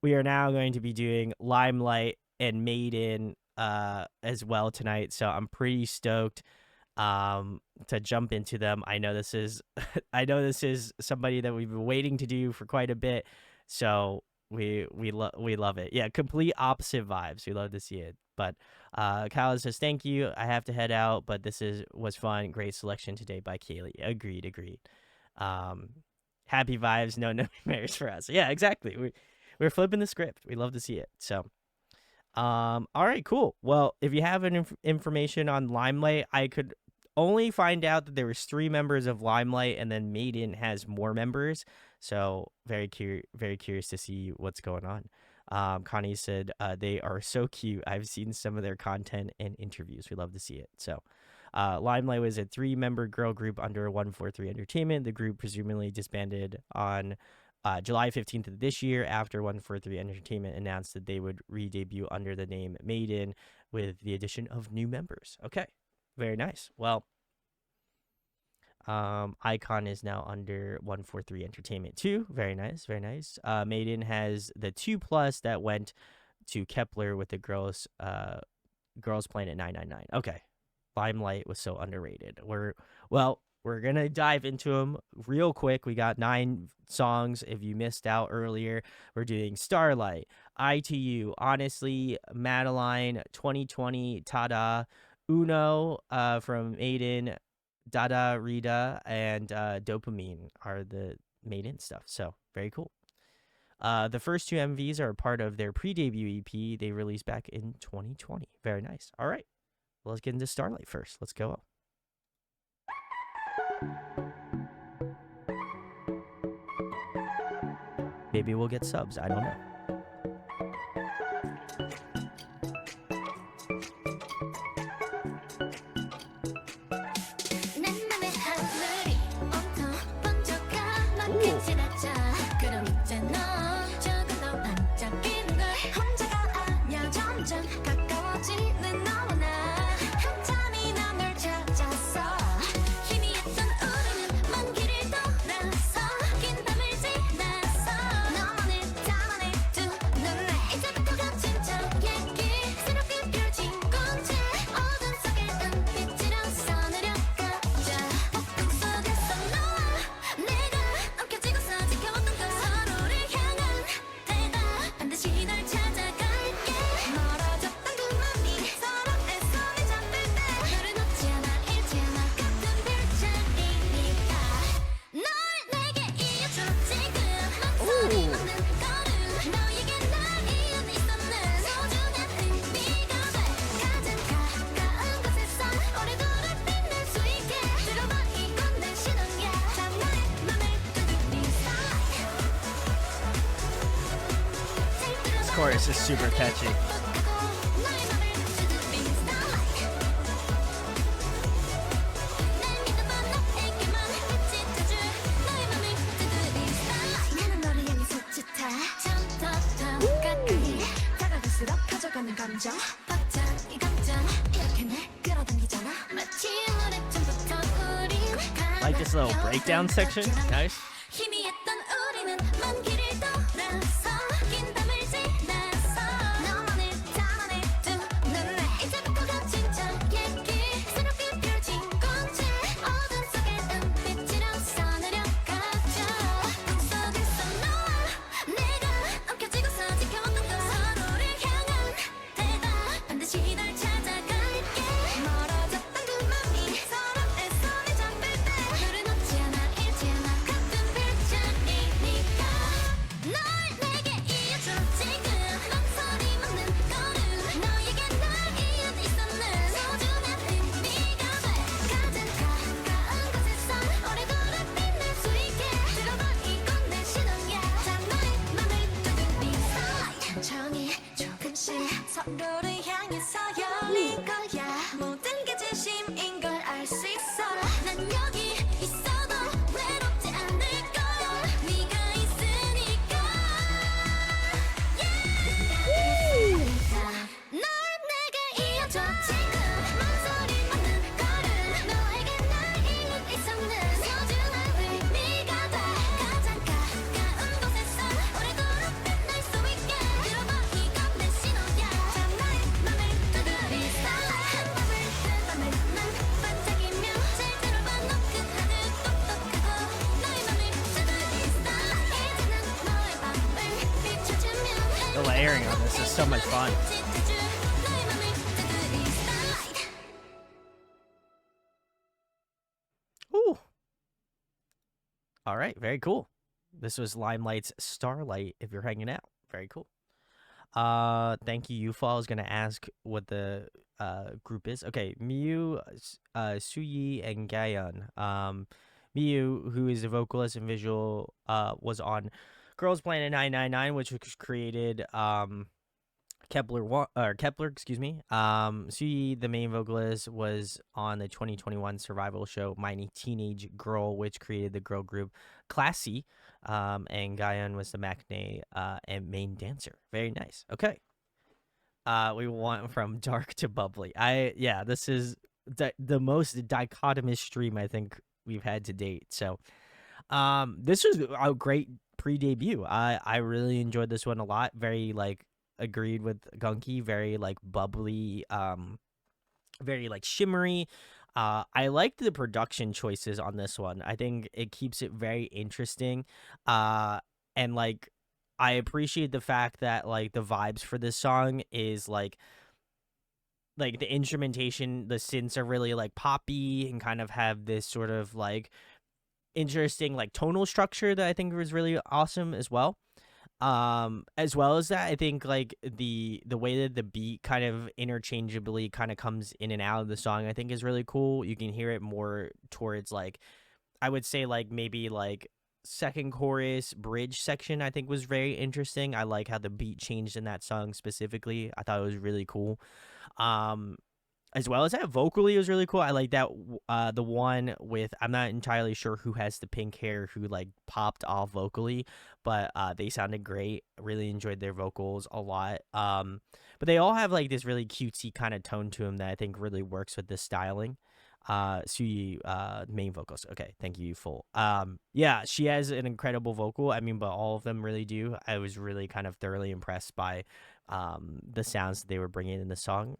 we are now going to be doing Limelight and Madein as well tonight. So I'm pretty stoked to jump into them. I know this is I know this is somebody that we've been waiting to do for quite a bit. So we love it. Yeah, complete opposite vibes. We love to see it. But Kyle says thank you. I have to head out, but this was fun. Great selection today by Kaylee. Agreed. Happy vibes, no nightmares for us. Yeah, exactly. We're flipping the script. We love to see it. So, all right, cool. Well, if you have an information on Limelight, I could only find out that there was 3 members of Limelight, and then Madein has more members. So very curious to see what's going on. Connie said they are so cute. I've seen some of their content and interviews. We love to see it. So Limelight was a 3-member girl group under 143 Entertainment. The group presumably disbanded on July 15th of this year after 143 Entertainment announced that they would re-debut under the name Madein with the addition of new members. Okay, very nice. Well, Icon is now under 143 Entertainment too. Very nice. Madein has the 2+ that went to Kepler with the Girls Planet 999. Okay, Limelight was so underrated. We're gonna dive into them real quick. We got 9 songs. If you missed out earlier, we're doing Starlight, ITU, Honestly, Madein, 2020, Tada, Uno from Madein, Dada Rita, and Dopamine are the Madein stuff. So very cool. The first 2 MVs are part of their pre-debut EP they released back in 2020. Very nice. All right, well, let's get into Starlight first. Let's go. Maybe we'll get subs. I don't know. Chorus is super catchy. Like this little breakdown section. Nice. The layering on this is so much fun. Ooh. All right, very cool. This was Limelight's Starlight. If you're hanging out, very cool. Thank you, Yufal. I was gonna ask what the group is. Okay, Miyu, Suyi, and Gaeyeon. Miyu, who is a vocalist and visual, was on Girls Planet 999, which was created Kepler, excuse me. Suyi, the main vocalist, was on the 2021 survival show My Teenage Girl, which created the girl group Classy. And Gaeyeon was the maknae and main dancer. Very nice. Okay. We went from dark to bubbly. This is the most dichotomous stream I think we've had to date. So, this was a great pre-debut. I really enjoyed this one a lot. Very like agreed with Gunky. Very like bubbly. Very like shimmery. I liked the production choices on this one. I think it keeps it very interesting. And like I appreciate the fact that like the vibes for this song is like the instrumentation, the synths are really like poppy and kind of have this sort of like interesting like tonal structure that I think was really awesome as well. As well as that, I think like the way that the beat kind of interchangeably kind of comes in and out of the song, I think is really cool. You can hear it more towards like, I would say like maybe like second chorus bridge section. I think was very interesting. I like how the beat changed in that song specifically. I thought it was really cool. As well as that, vocally it was really cool. I like that the one with, I'm not entirely sure who has the pink hair who like popped off vocally, but they sounded great. Really enjoyed their vocals a lot. But they all have like this really cutesy kind of tone to them that I think really works with the styling. Suyi, main vocals. Okay, thank you, full. Yeah, she has an incredible vocal. I mean, but all of them really do. I was really kind of thoroughly impressed by the sounds that they were bringing in the song.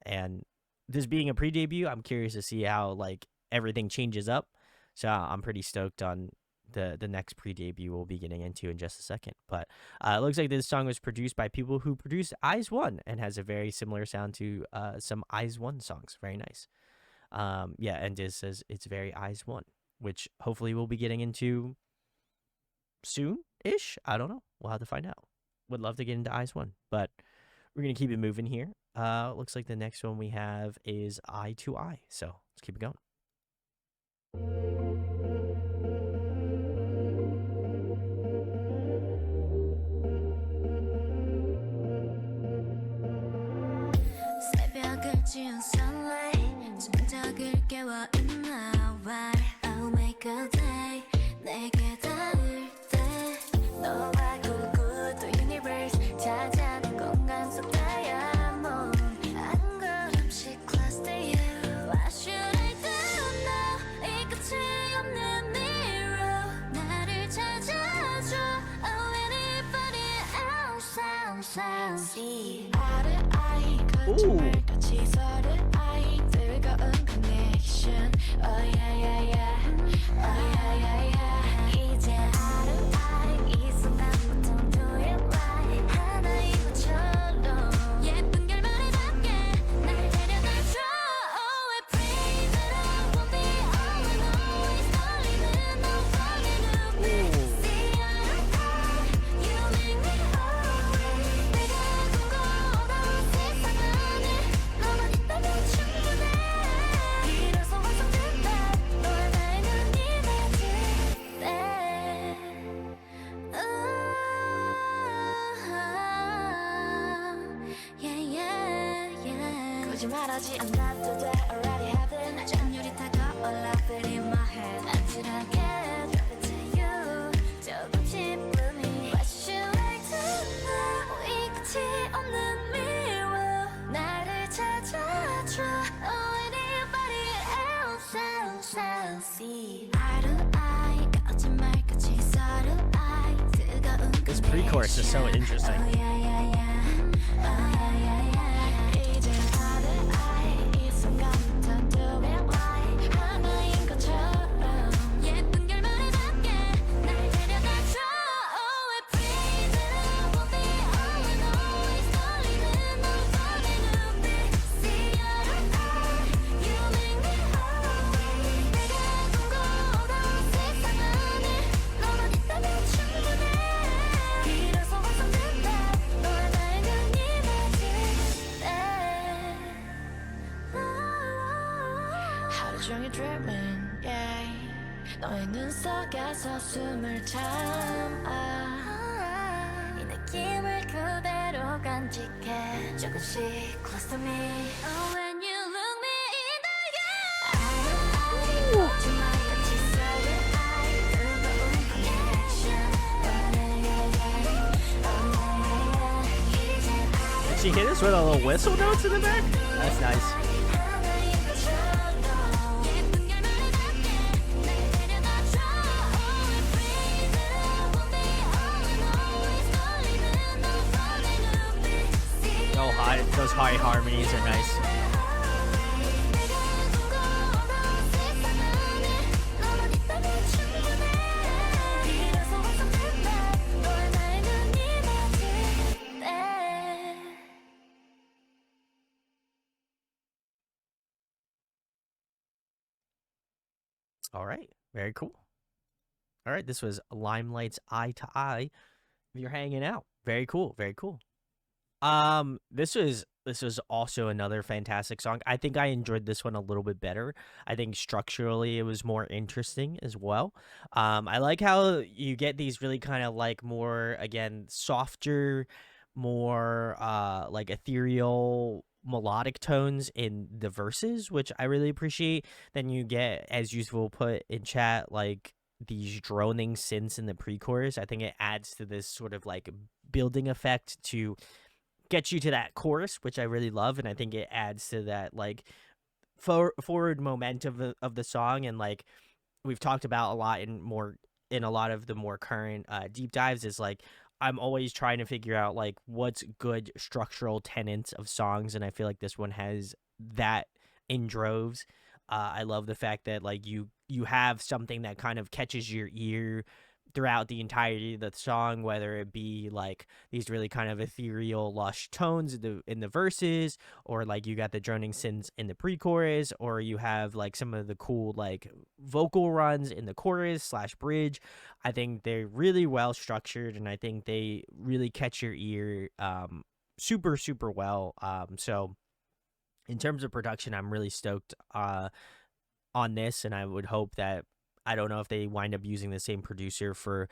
And this being a pre-debut, I'm curious to see how like everything changes up. So I'm pretty stoked on the next pre-debut we'll be getting into in just a second. But it looks like this song was produced by people who produced Eyes One and has a very similar sound to some Eyes One songs. Very nice. Yeah, and Diz says it's very Eyes One, which hopefully we'll be getting into soon-ish. I don't know. We'll have to find out. Would love to get into Eyes One, but we're gonna keep it moving here. Looks like the next one we have is Eye to Eye. So let's keep it going. Ooh. This pre-chorus is so interesting. 온종일 dreaming, yeah. 너의 눈 속에서 숨을 참아 이 느낌을 그대로 간직해 조금씩 close to me. Oh, when you look me in the eye, 거짓말같이 썩은 eye, 뜨거운 connection. Oh, yeah, yeah, yeah. Oh, yeah, yeah, yeah. Did she hit us with a little whistle notes in the back? That's nice. Oh, high, those high harmonies are nice. All right, very cool. All right, this was Limelight's Eye to Eye. If you're hanging out, very cool, very cool. This was also another fantastic song. I think I enjoyed this one a little bit better. I think structurally it was more interesting as well. I like how you get these really kind of like more again softer, more like ethereal melodic tones in the verses, which I really appreciate. Then you get, as usual, put in chat like these droning synths in the pre-chorus. I think it adds to this sort of like building effect to get you to that chorus, which I really love, and I think it adds to that like forward momentum of the song. And like we've talked about a lot in a lot of the more current deep dives is like I'm always trying to figure out like what's good structural tenets of songs, and I feel like this one has that in droves. I love the fact that like you have something that kind of catches your ear throughout the entirety of the song, whether it be like these really kind of ethereal, lush tones in the verses, or like you got the droning synths in the pre-chorus, or you have like some of the cool like vocal runs in the chorus slash bridge. I think they're really well structured, and I think they really catch your ear super super well. So in terms of production, I'm really stoked on this, and I would hope that I don't know if they wind up using the same producer for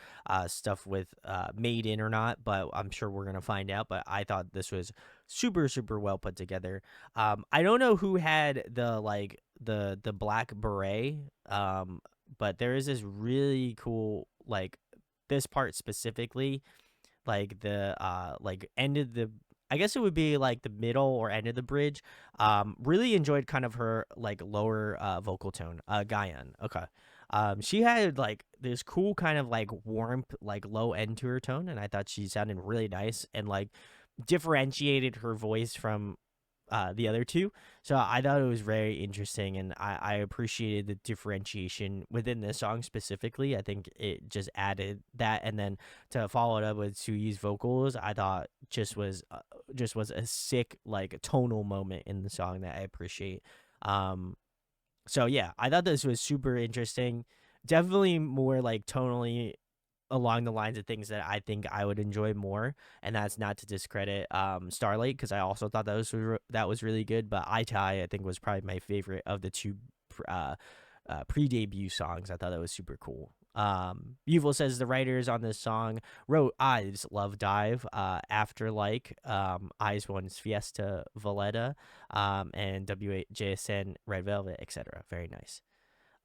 stuff with Madein or not, but I'm sure we're gonna find out. But I thought this was super super well put together. I don't know who had the like the black beret, but there is this really cool like this part specifically, like the like end of the, I guess it would be like the middle or end of the bridge. Really enjoyed kind of her like lower vocal tone. Guyan. Okay. She had like this cool kind of like warmth, like low end to her tone, and I thought she sounded really nice and like differentiated her voice from the other two. So I thought it was very interesting, and I appreciated the differentiation within this song specifically. I think it just added that, and then to follow it up with Suyi's vocals, I thought just was a sick like tonal moment in the song that I appreciate. Um, so yeah, I thought this was super interesting. Definitely more like tonally along the lines of things that I think I would enjoy more, and that's not to discredit Starlight, because I also thought that was really good. But Eye to Eye, I think, was probably my favorite of the two uh, pre-debut songs. I thought that was super cool. Yuval says the writers on this song wrote Eyes, Love Dive, After Like, Eyes One's Fiesta Valletta, and WJSN Red Velvet, etc. Very nice.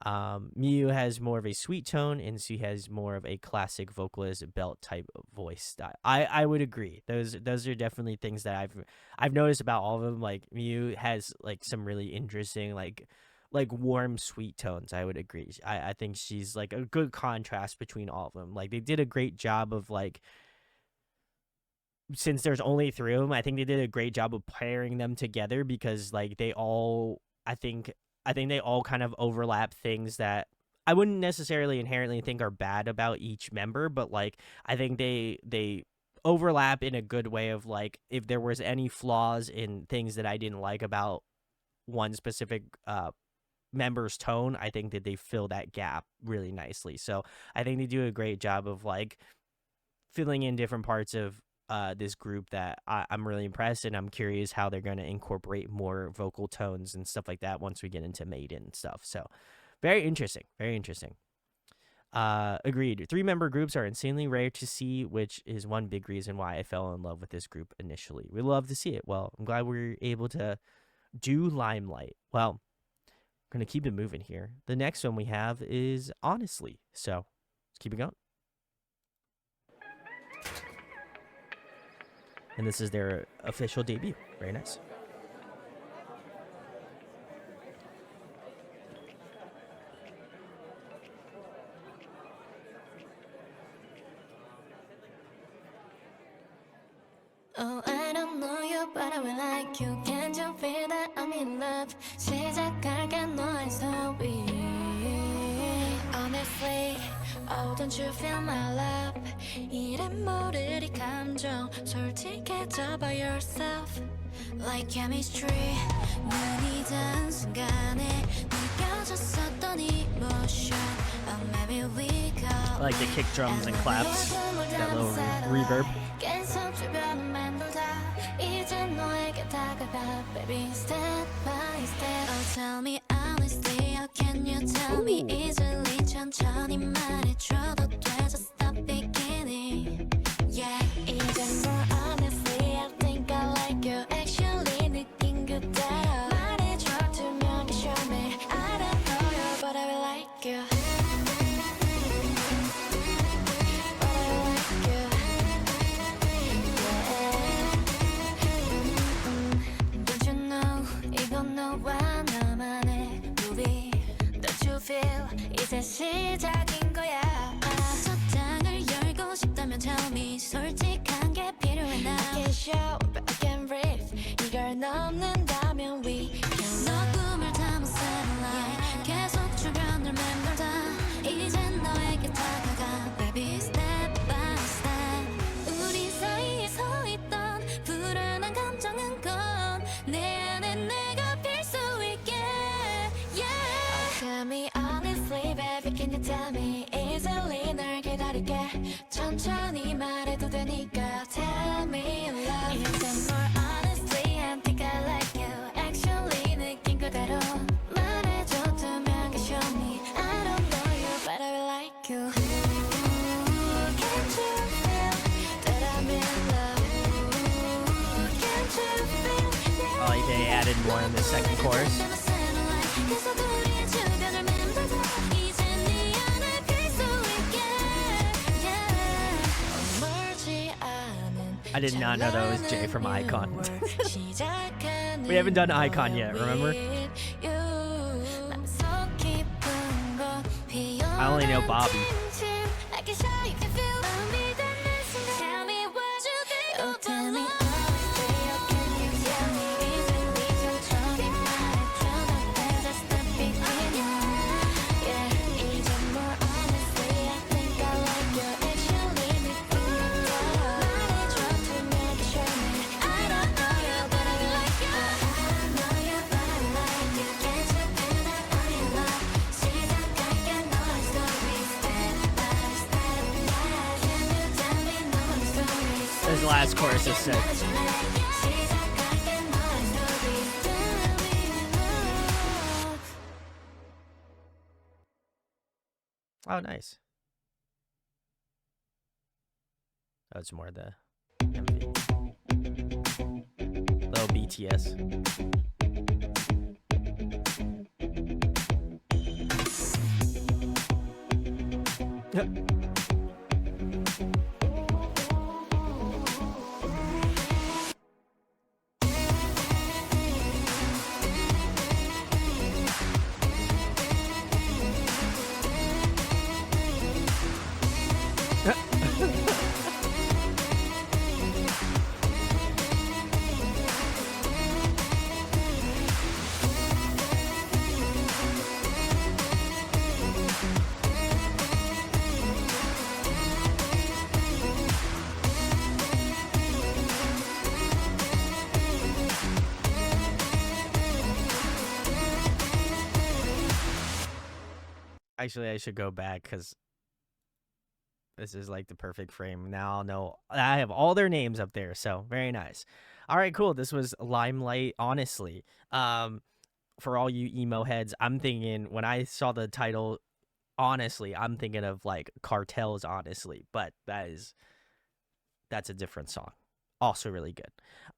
Miu has more of a sweet tone, and she has more of a classic vocalist belt type of voice style. I would agree. Those are definitely things that I've noticed about all of them. Like Miu has like some really interesting like warm sweet tones. I would agree. I think she's like a good contrast between all of them. Like they did a great job of like, since there's only three of them, I think they did a great job of pairing them together, because like they all, I think they all kind of overlap things that I wouldn't necessarily inherently think are bad about each member, but like I think they overlap in a good way of like if there was any flaws in things that I didn't like about one specific member's tone, I think that they fill that gap really nicely. So I think they do a great job of like filling in different parts of this group that I'm really impressed, and I'm curious how they're going to incorporate more vocal tones and stuff like that once we get into Maiden and stuff. So very interesting, very interesting. Agreed. 3-member groups are insanely rare to see, which is one big reason why I fell in love with this group initially. We love to see it. Well, I'm glad we were able to do Limelight. Well, I'm going to keep it moving here. The next one we have is Honestly. So let's keep it going. And this is their official debut. Very nice. Oh, I don't know you, but I will like you. Can't you feel that I'm in love? 시작할게 너의 소리. Honestly, oh, don't you feel my love? 이름 모를 이 감정 솔직해져 by yourself. Like chemistry, 눈이 닿은 순간에 느껴졌었던 emotion. Oh, maybe we go. I like the kick drums and claps. That little reverb. 계속 주변을 만들다 이제 너에게 다가가 baby step by step. Oh, tell me honestly, how can you tell me easily? 천천히 말해줘도 돼, just stop beginning. Yeah, 이제 more honestly, I think I like you. Actually 느낀 그대로 말해줘 투명하게 show me. I don't know you, but I will like you. 이제 시작인 거야. 서장을 열고 싶다면 tell me. 솔직한 게 필요해 나. I can show but I can breathe. 이걸 넘는다면 we can 너 꿈을 담은 satellite. 계속 주변을 맴돌다 이젠 너에게 다가가 baby step by step. 우리 사이에 서 있던 불안한 감정은 gone. 내 안에 내가 빌 수 있게. Yeah. Oh, tell me honestly, baby, can you tell me easily? 널 기다릴게. 천천히 말해도 되니까 tell me love. 이제 more honestly, I think I like you. Actually 느낀 그대로 말해줘 투명하게 show me. I don't know you, but I will like you. Can't you feel that I'm in love? Can't you feel? Oh, they added more in the second chorus. I did not know that was Jay from Icon. We haven't done Icon yet, remember? I only know Bobby. This last chorus is sick. Oh, nice. Oh, it's more of the MV. Little BTS. Actually, I should go back because This is like the perfect frame. Now I'll know I have all their names up there. So very nice. All right, cool. This was Limelight. Honestly, for all you emo heads, I'm thinking when I saw the title, honestly, I'm thinking of like Cartels. Honestly, but that's a different song. Also really good.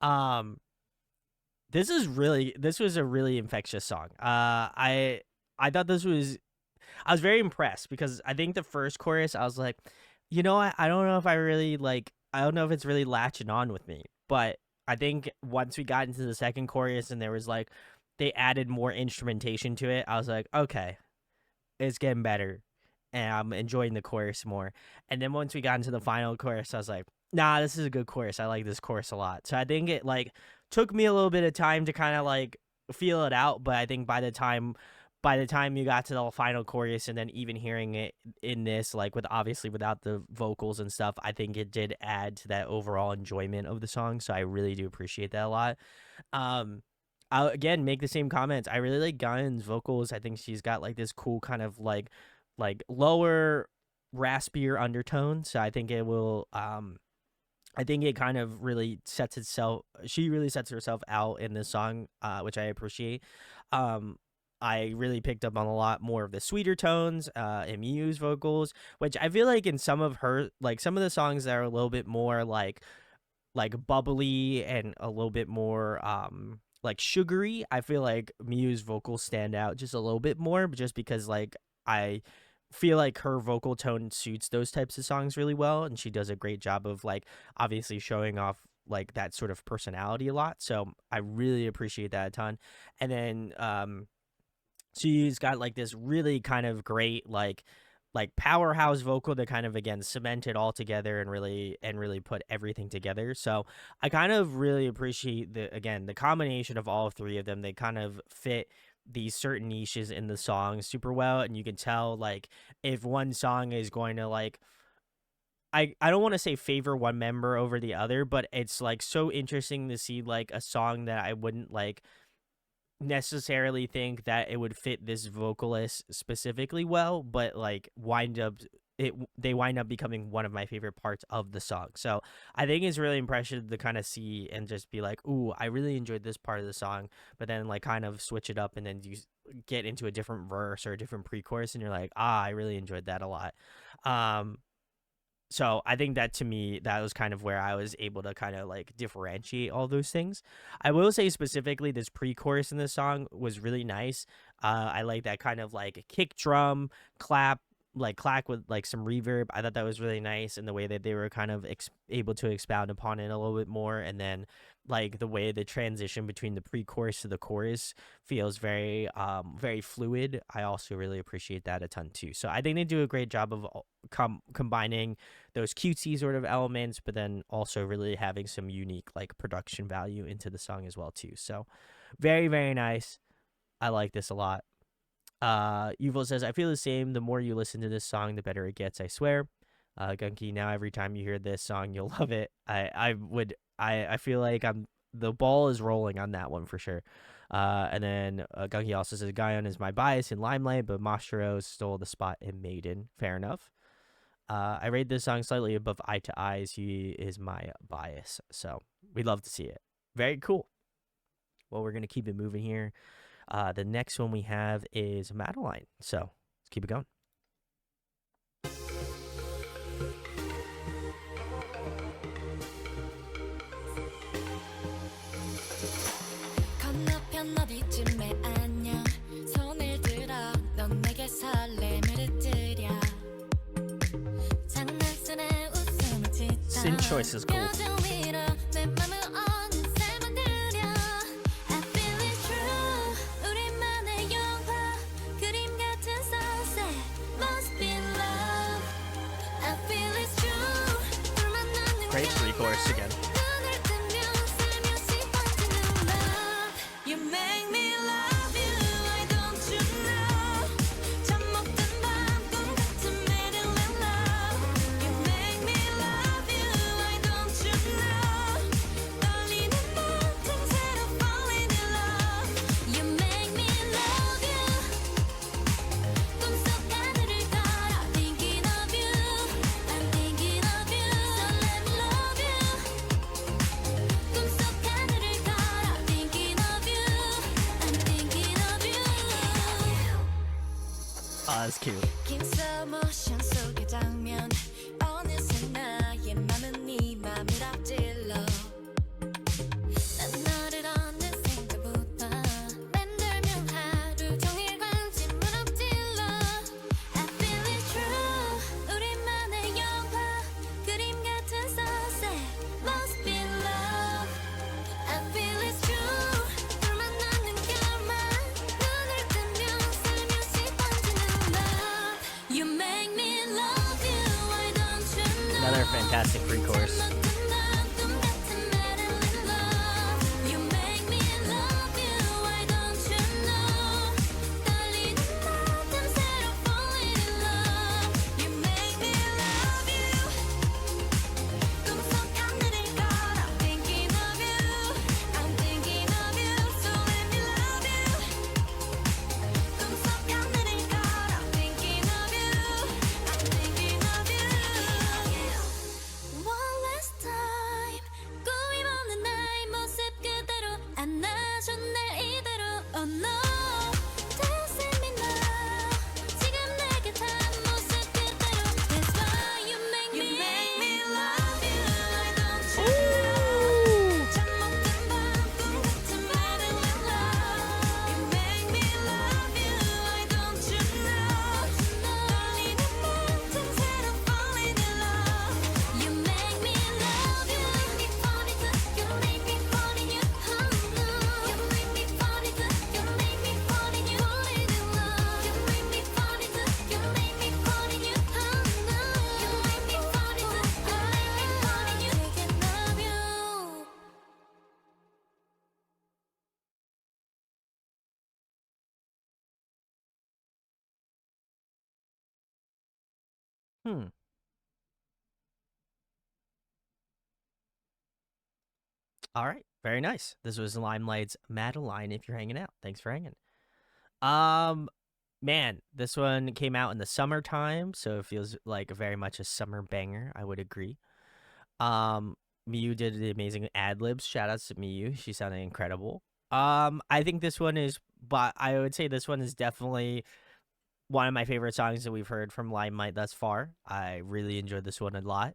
Um, this was a really infectious song. I thought this was I was very impressed because I think the first chorus I was like, you know what? I don't know if I really like. I don't know if it's really latching on with me. But I think once we got into the second chorus and there was like they added more instrumentation to it, I was like, okay, it's getting better, and I'm enjoying the chorus more. And then once we got into the final chorus, I was like, nah, this is a good chorus. I like this chorus a lot. So I think it like took me a little bit of time to kind of like feel it out, but I think by the time you got to the final chorus and then even hearing it in this, like with obviously without the vocals and stuff, I think it did add to that overall enjoyment of the song. So I really do appreciate that a lot. Um, I'll again make the same comments. I really like Guyon's vocals. I think she's got like this cool kind of like lower raspier undertone. So I think it will I think it kind of really sets itself she really sets herself out in this song, which I appreciate. Um I really picked up on a lot more of the sweeter tones in Miu's vocals, which I feel like in some of her like some of the songs that are a little bit more like bubbly and a little bit more like sugary, I feel like Miu's vocals stand out just a little bit more just because like I feel like her vocal tone suits those types of songs really well, and she does a great job of like obviously showing off like that sort of personality a lot. So I really appreciate that a ton. And then she's got like this really kind of great like powerhouse vocal that kind of again cement it all together and really put everything together. So I kind of really appreciate the combination of all three of them. They kind of fit these certain niches in the song super well, and you can tell like if one song is going to like I don't want to say favor one member over the other, but it's like so interesting to see like a song that I wouldn't like necessarily think that it would fit this vocalist specifically well, but like they wind up becoming one of my favorite parts of the song. So I think it's really impressive to kind of see and just be like, ooh, I really enjoyed this part of the song, but then like kind of switch it up and then you get into a different verse or a different pre-chorus and you're like, I really enjoyed that a lot. So I think that to me, that was kind of where I was able to kind of like differentiate all those things. I will say specifically, this pre-chorus in this song was really nice. I like that kind of like kick drum clap, like clack with like some reverb. I thought that was really nice, and the way that they were kind of able to expound upon it a little bit more, and then like the way the transition between the pre-chorus to the chorus feels very fluid. I also really appreciate that a ton too. So I think they do a great job of combining those cutesy sort of elements, but then also really having some unique like production value into the song as well too. So very, very nice. I like this a lot. Yuval says, I feel the same. The more you listen to this song, the better it gets, I swear. Gunky, now every time you hear this song, you'll love it. I feel like the ball is rolling on that one for sure. And then Gunky also says, Guyon is my bias in Limelight, but Mashiro stole the spot in Madein. Fair enough. I rate this song slightly above Eye to Eyes. He is my bias. So we'd love to see it. Very cool. Well, we're going to keep it moving here. The next one we have is Madein. So let's keep it going. Synth choice is cool. Great pre-chorus again. was cute. 긴 slow-motion 속의 장면 어느새 나의 맘은 네 맘을 앞질러 난 너를 어느샌가부터 맴돌며 하루 종일 관심을 앞질러 I feel it true 우리만의 영화 그림 같은 sunset must be love I feel it's true 둘만 남는 결말 눈을 뜨면 살며시 번지는 love You make me love you why don't you know Another fantastic pre-chorus. You make me love you why don't you know 떨리는 마음 새로 falling in love You make me love you 꿈속 하늘을 걸어 thinking of you I'm thinking of you so let me love you 꿈속 하늘을 걸어 thinking of you I'm thinking of you One last time 꾸밈 없는 나의 모습 그대로 안아줘 날 이대로 Oh no Dancing me now 지금 내게 단 모습 그대로 That's why you make me love you I don't you know 잠못된 밤꿈 같은 Madein love You make me love you I don't you know 떨리는 마음 새로 falling in love You make me love you make me fall into you make me fall in you oh no You make me fall into you make me fall in you falling in love You make me fall into you make me fall in you oh no You make me fall into you make me fall in you thinking of you Hmm. All right. Very nice. This was Limelight's Madeline. If you're hanging out, thanks for hanging. Um, man, this one came out in the summertime, so it feels like very much a summer banger. I would agree. Um, Miyu did the amazing ad libs. Shout outs to Miyu. She sounded incredible. I think this one is, but I would say this one is definitely one of my favorite songs that we've heard from Limelight thus far. I really enjoyed this one a lot.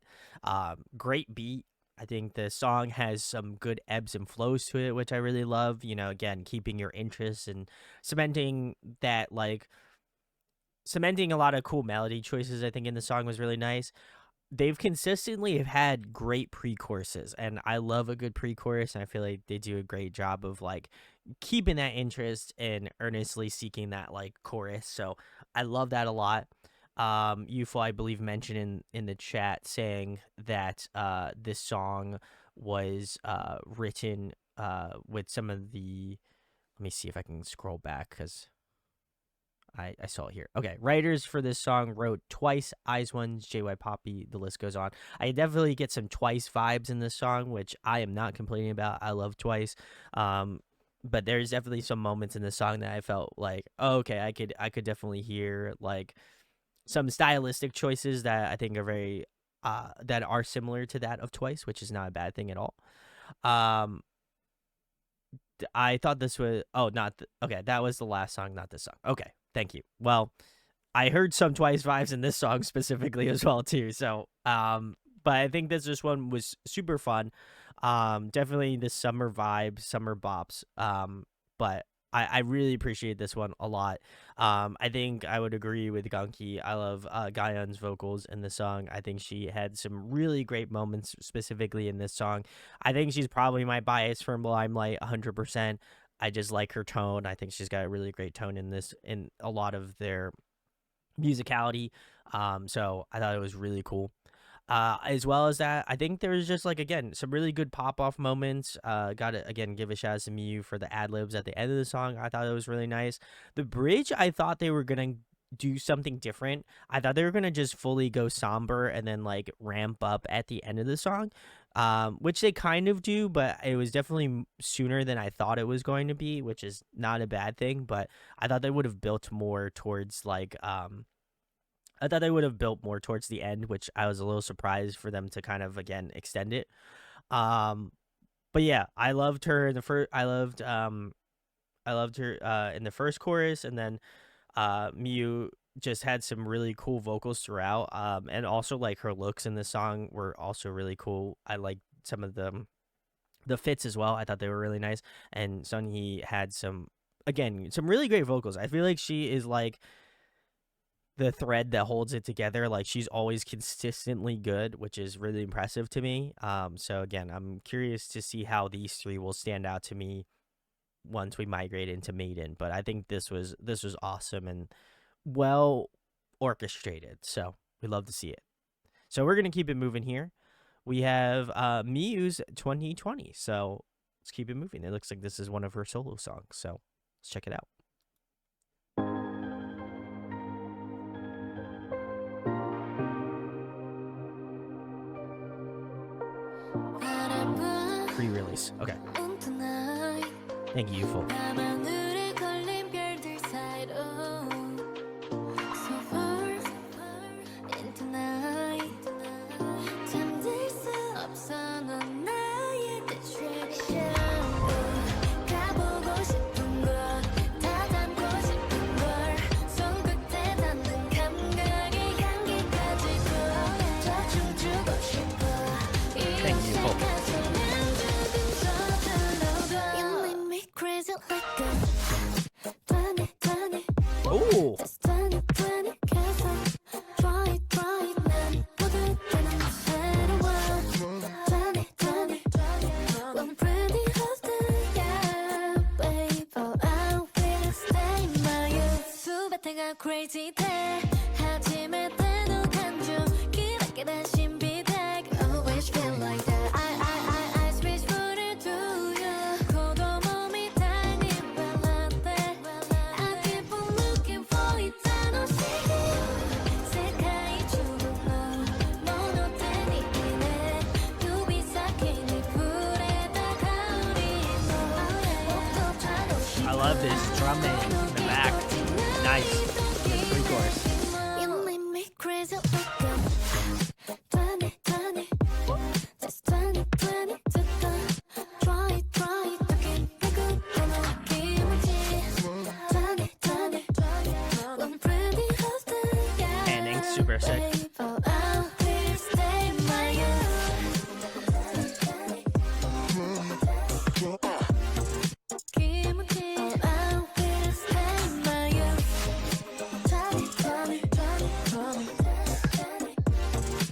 Great beat. I think the song has some good ebbs and flows to it, which I really love. You know, again, keeping your interest and cementing that, like, cementing a lot of cool melody choices, I think, in the song was really nice. They've consistently have had great pre-choruses, and I love a good pre-chorus, and I feel like they do a great job of like keeping that interest and earnestly seeking that like chorus. So I love that a lot. UFO, I believe, mentioned in the chat saying that this song was written with some of the. Let me see if I can scroll back because I saw it here. Okay, writers for this song wrote Twice, Eyes Ones, JY Poppy, the list goes on. I definitely get some Twice vibes in this song, which I am not complaining about. I love Twice. But there's definitely some moments in the song that I felt like, oh, okay, I could definitely hear like some stylistic choices that I think are very that are similar to that of Twice, which is not a bad thing at all. Um I thought this was okay, that was the last song, not this song. Okay, thank you. Well, I heard some Twice vibes in this song specifically as well too. So, but I think this one was super fun. Definitely the summer vibe, summer bops. But I really appreciate this one a lot. I think I would agree with Gonki. I love Gayon's vocals in the song. I think she had some really great moments specifically in this song. I think she's probably my bias for Limelight 100%. I just like her tone. I think she's got a really great tone in this in a lot of their musicality. So I thought it was really cool. As well as that, I think there was just like again some really good pop off moments. Gotta again give a shout out to Miyu for the ad libs at the end of the song. I thought it was really nice. The bridge, I thought they were gonna do something different. I thought they were gonna just fully go somber and then like ramp up at the end of the song, which they kind of do, but it was definitely sooner than I thought it was going to be, which is not a bad thing. But I thought they would have built more towards like I thought they would have built more towards the end, which I was a little surprised for them to kind of again extend it. Um, but yeah, I loved her in the first. I loved her in the first chorus, and then Miyu just had some really cool vocals throughout. And also like her looks in this song were also really cool. I like some of the fits as well. I thought they were really nice. And Sunhee had some really great vocals. I feel like she is like the thread that holds it together. Like she's always consistently good, which is really impressive to me. So again, I'm curious to see how these three will stand out to me once we migrate into Maiden. But I think this was awesome and well orchestrated. So we love to see it. So we're gonna keep it moving here. We have Miyu's 2020. So let's keep it moving. It looks like this is one of her solo songs. So let's check it out. Pre-release. Okay. Thank you, Yufo. Thank you, Yufo. Oh, crazy 돼 아침에 뜨는 한줄 기밖에 다 신비돼 always feel like that I switch foot to you 고도 몸이 tiny balance I keep on looking for 있잖아 시계 세상이 죽은 너 때문에 눈이 삭힌 이 불에다가 우리 I love this drumming in the back. Nice. Pre-chorus. You make me crazy like a 2020 Just 2020 Try it again 내가 원하는 기분이지 2020 I'm pretty hostile Panning, super sick. I'll be stay my youth 기분이지 I'll be stay my youth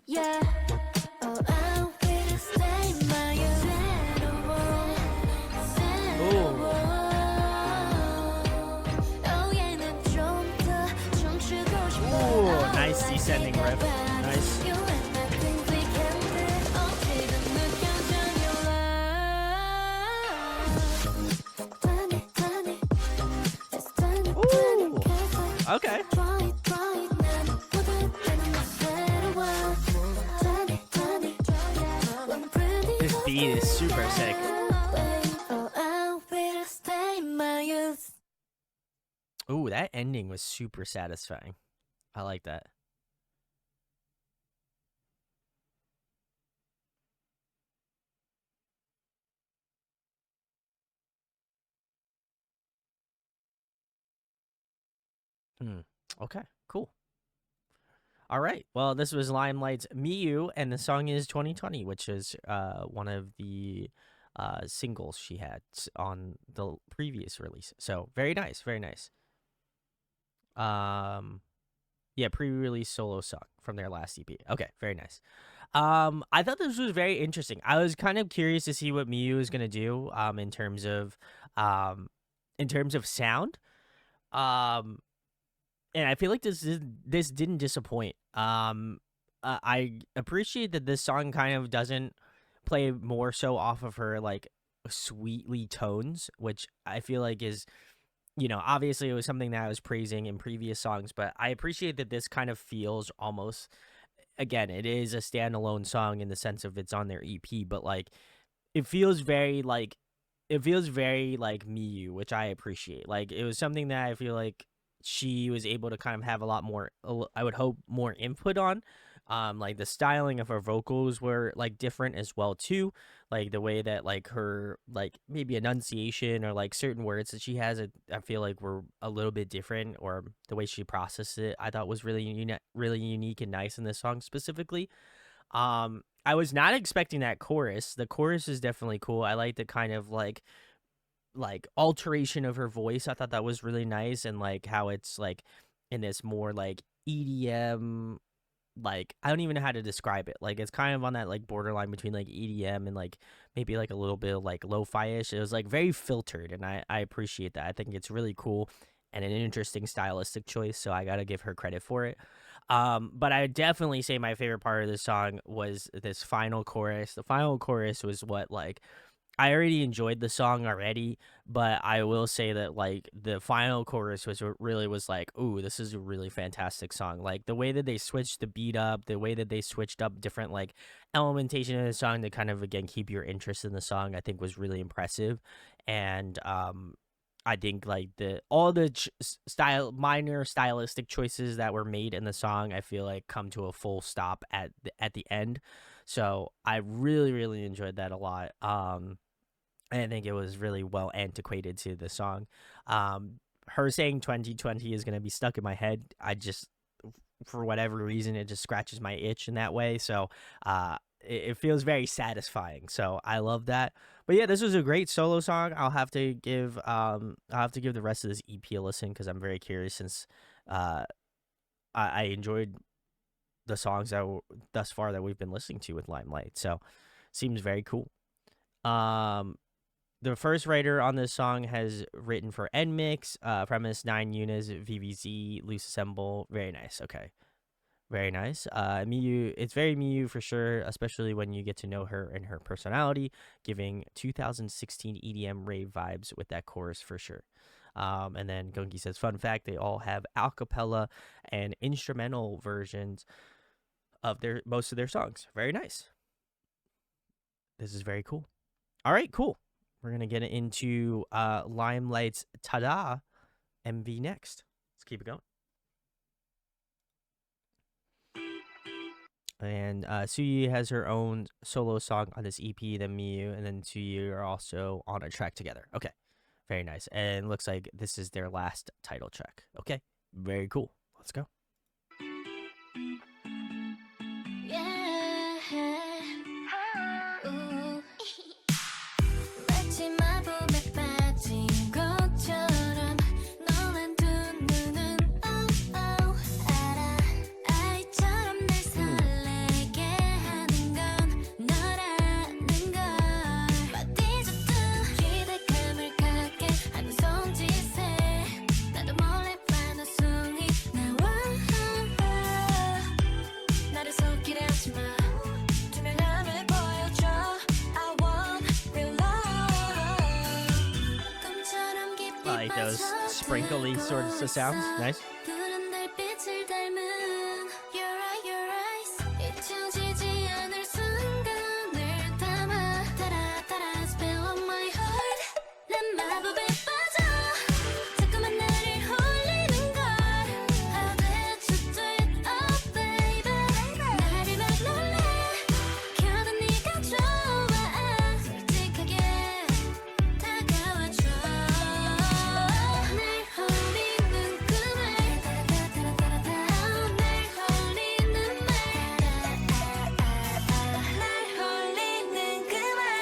Yeah, oh, I'll be stay my youth Oh yeah, 난 좀 더 춤추고 싶어 Ooh, nice descending riff. Nice. You and I think we can do 어디든 느껴져 your love 2020 Just 2020 Ooh. Okay. This beat is super sick. Ooh, that ending was super satisfying. I like that. Okay, cool. All right. Well, this was Limelight's Miyu, and the song is 2020, which is one of the singles she had on the previous release. So very nice, very nice. Yeah, pre-release solo song from their last EP. Okay, very nice. I thought this was very interesting. I was kind of curious to see what Miyu is gonna do in terms of sound. Um and I feel like this didn't disappoint. I appreciate that this song kind of doesn't play more so off of her like sweetly tones, which I feel like is, obviously it was something that I was praising in previous songs, but I appreciate that this kind of feels almost, again, it is a standalone song in the sense of it's on their EP, but like it feels very like Miyu, which I appreciate. Like it was something that I feel like she was able to kind of have a lot more, I would hope, more input on, Like the styling of her vocals were like different as well too. Like the way that like her like maybe enunciation or like certain words that she has, I feel like were a little bit different, or the way she processed it, I thought was really unique and nice in this song specifically. I was not expecting that chorus. The chorus is definitely cool. I like the kind of like alteration of her voice. I thought that was really nice, and like how it's like in this more like EDM, like I don't even know how to describe it. Like it's kind of on that like borderline between like EDM and like maybe like a little bit of like lo-fi-ish. It was like very filtered, and I appreciate that. I think it's really cool and an interesting stylistic choice, so I got to give her credit for it. But I would definitely say my favorite part of the song was this final chorus. The final chorus was what like I already enjoyed the song already, but I will say that like the final chorus was what really was like, ooh, this is a really fantastic song. Like the way that they switched the beat up, the way that they switched up different like elementation in the song to kind of again keep your interest in the song, I think was really impressive. And I think like the all the style minor stylistic choices that were made in the song, I feel like come to a full stop at the end. So I really enjoyed that a lot. And I think it was really well antiquated to the song. Her saying 2020 is going to be stuck in my head. I just, for whatever reason, it just scratches my itch in that way. So it feels very satisfying. So I love that. But yeah, this was a great solo song. I'll have to give the rest of this EP a listen because I'm very curious, since I enjoyed the songs thus far that we've been listening to with Limelight. So seems very cool. The first writer on this song has written for NMix, Premise, 9 Units, VVZ, Loose Assemble. Very nice. Okay. Very nice. Miyu, it's very Miyu for sure, especially when you get to know her and her personality, giving 2016 EDM rave vibes with that chorus for sure. And then Gungi says, fun fact, they all have a cappella and instrumental versions of most of their songs. Very nice. This is very cool. All right, cool. We're going to get into Limelight's Tada MV next. Let's keep it going. And Suyi has her own solo song on this EP, then Miyu and then Suyi are also on a track together. Okay, very nice. And looks like this is their last title track. Okay, very cool. Let's go. I like those sprinkly sorts of sounds. Nice.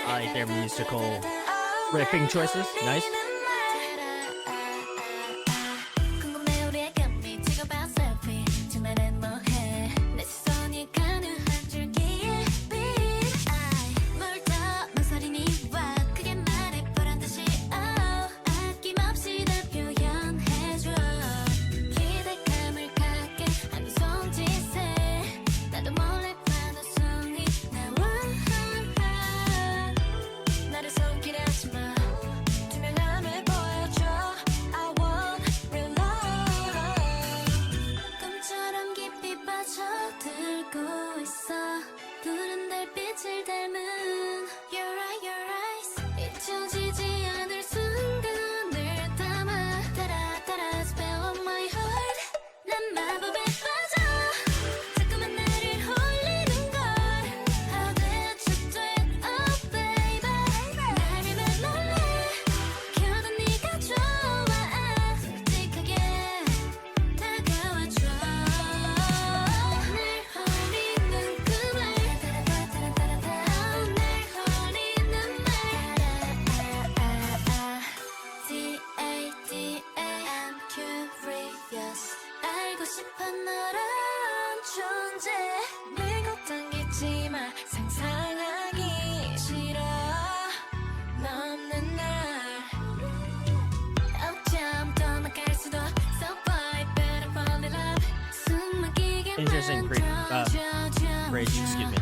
I like their musical riffing choices. Nice. Bridge, excuse me.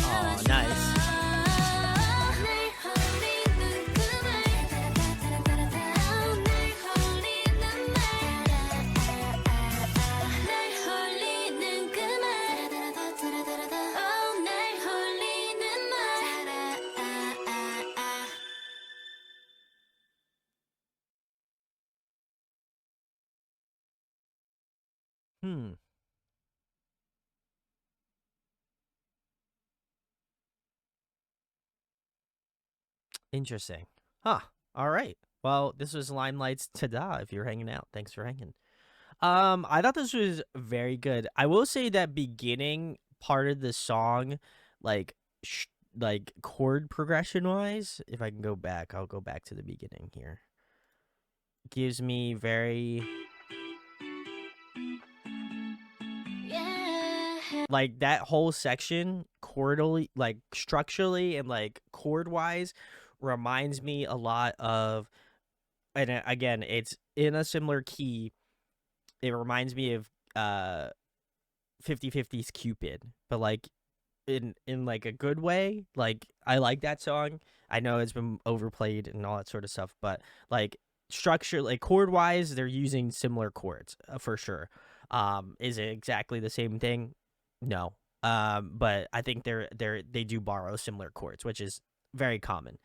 Oh, nice. Hmm. Interesting. Huh. All right. Well, this was Limelight's Ta-da if you're hanging out. Thanks for hanging. I thought this was very good. I will say that beginning part of the song, like, like chord progression wise, if I can go back, I'll go back to the beginning here. Gives me very like that whole section chordally, like structurally and like chord wise, reminds me a lot of, and again, it's in a similar key. It reminds me of 50/50's Cupid, but like in like a good way. Like I like that song. I know it's been overplayed and all that sort of stuff, but like structure, like chord wise, they're using similar chords for sure. Is it exactly the same thing? No. But I think they do borrow similar chords, which is very common.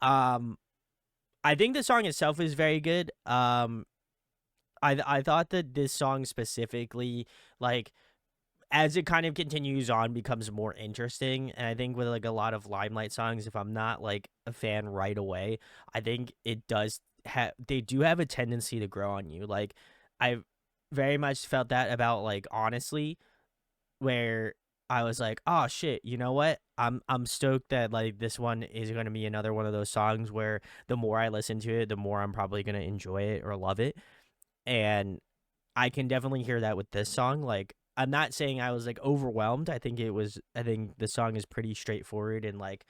Um, I think the song itself is very good. I thought that this song specifically, like, as it kind of continues on, becomes more interesting. And I think with like a lot of Limelight songs, if I'm not like a fan right away, I think it does have, they do have a tendency to grow on you. Like I very much felt that about like Honestly, where I was like, oh shit, you know what? I'm stoked that like this one is gonna be another one of those songs where the more I listen to it, the more I'm probably gonna enjoy it or love it. And I can definitely hear that with this song. Like, I'm not saying I was like overwhelmed. I think the song is pretty straightforward and like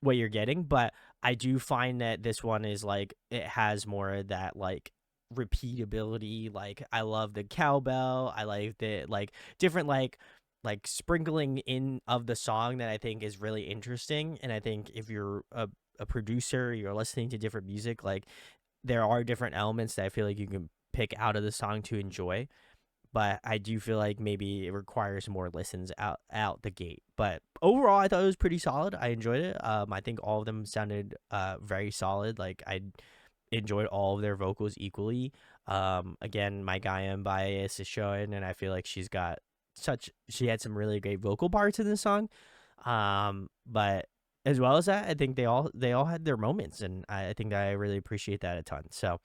what you're getting, but I do find that this one is like, it has more of that like repeatability. Like, I love the cowbell. I like the like different like sprinkling in of the song that I think is really interesting. And I think if you're a producer, you're listening to different music, like there are different elements that I feel like you can pick out of the song to enjoy, but I do feel like maybe it requires more listens out the gate. But overall, I thought it was pretty solid. I enjoyed it. I think all of them sounded very solid. Like I enjoyed all of their vocals equally. Again, my Gaian bias is showing, and I feel like she had some really great vocal parts in this song. But as well as that, I think they all had their moments, and I think that I really appreciate that a ton. So,